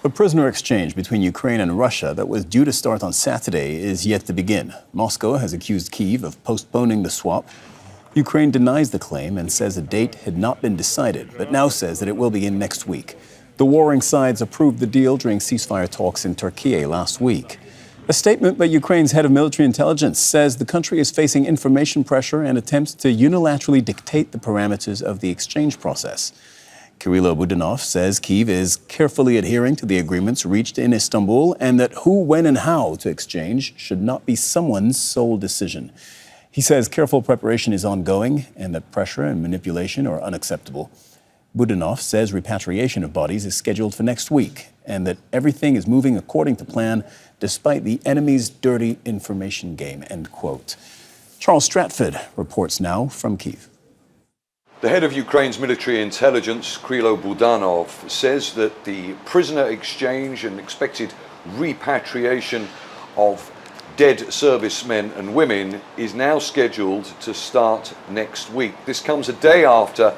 The prisoner exchange between Ukraine and Russia that was due to start on Saturday is yet to begin. Moscow has accused Kyiv of postponing the swap. Ukraine denies the claim and says a date had not been decided, but now says that it will begin next week. The warring sides approved the deal during ceasefire talks in Turkiye last week. A statement by Ukraine's head of military intelligence says the country is facing information pressure and attempts to unilaterally dictate the parameters of the exchange process. Kirill Budanov says Kyiv is carefully adhering to the agreements reached in Istanbul and that who, when and how to exchange should not be someone's sole decision. He says careful preparation is ongoing and that pressure and manipulation are unacceptable. Budanov says repatriation of bodies is scheduled for next week and that everything is moving according to plan despite the enemy's dirty information game, end quote. Charles Stratford reports now from Kyiv. The head of Ukraine's military intelligence, Kirill Budanov, says that the prisoner exchange and expected repatriation of dead servicemen and women is now scheduled to start next week. This comes a day after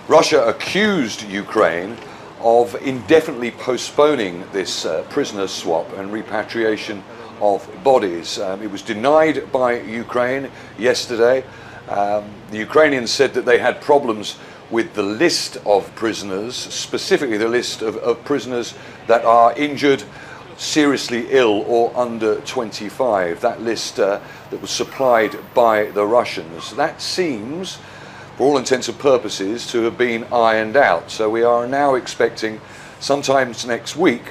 Russia accused Ukraine of indefinitely postponing this prisoner swap and repatriation of bodies. It was denied by Ukraine yesterday. The Ukrainians said that they had problems with the list of prisoners, specifically the list of prisoners that are injured, seriously ill or under 25. That list that was supplied by the Russians. That seems, for all intents and purposes, to have been ironed out. So we are now expecting sometime next week,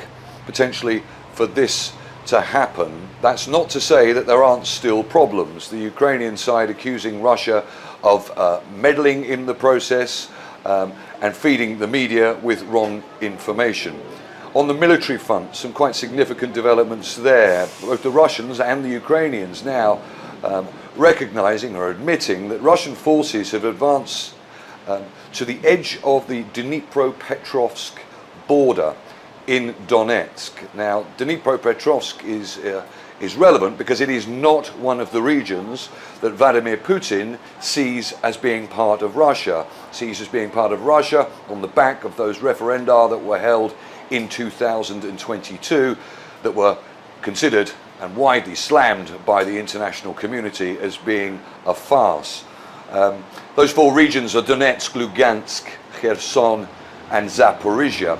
potentially, for this to happen. That's not to say that there aren't still problems. The Ukrainian side accusing Russia of meddling in the process and feeding the media with wrong information. On the military front, some quite significant developments there. Both the Russians and the Ukrainians now recognizing or admitting that Russian forces have advanced to the edge of the Dnipropetrovsk border in Donetsk. Now, Dnipropetrovsk is relevant because it is not one of the regions that Vladimir Putin sees as being part of Russia. Sees as being part of Russia on the back of those referenda that were held in 2022 that were considered and widely slammed by the international community as being a farce. Those four regions are Donetsk, Lugansk, Kherson and Zaporizhia.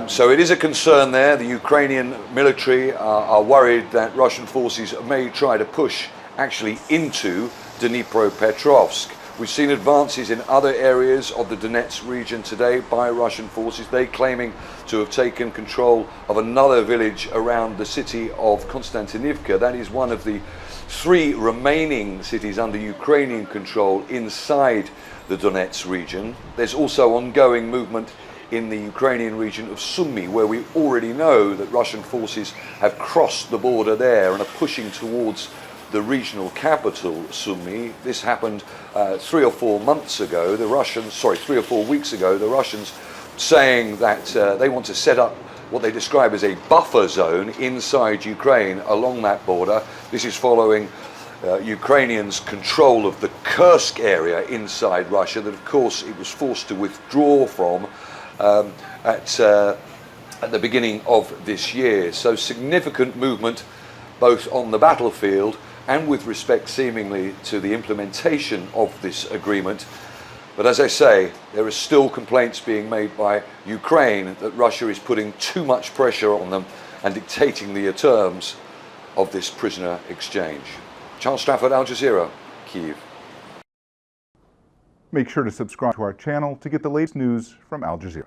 So it is a concern there. The Ukrainian military are worried that Russian forces may try to push actually into Dnipropetrovsk. We've seen advances in other areas of the Donetsk region today by Russian forces, they claiming to have taken control of another village around the city of Konstantinivka. That is one of the three remaining cities under Ukrainian control inside the Donetsk region. There's also ongoing movement in the Ukrainian region of Sumy, where we already know that Russian forces have crossed the border there and are pushing towards the regional capital, Sumy. This happened 3 or 4 weeks ago, the Russians saying that they want to set up what they describe as a buffer zone inside Ukraine along that border. This is following Ukrainians' control of the Kursk area inside Russia that, of course, it was forced to withdraw from at the beginning of this year. So significant movement both on the battlefield and with respect seemingly to the implementation of this agreement. But as I say, there are still complaints being made by Ukraine that Russia is putting too much pressure on them and dictating the terms of this prisoner exchange. Charles Stratford, Al Jazeera, Kyiv. Make sure to subscribe to our channel to get the latest news from Al Jazeera.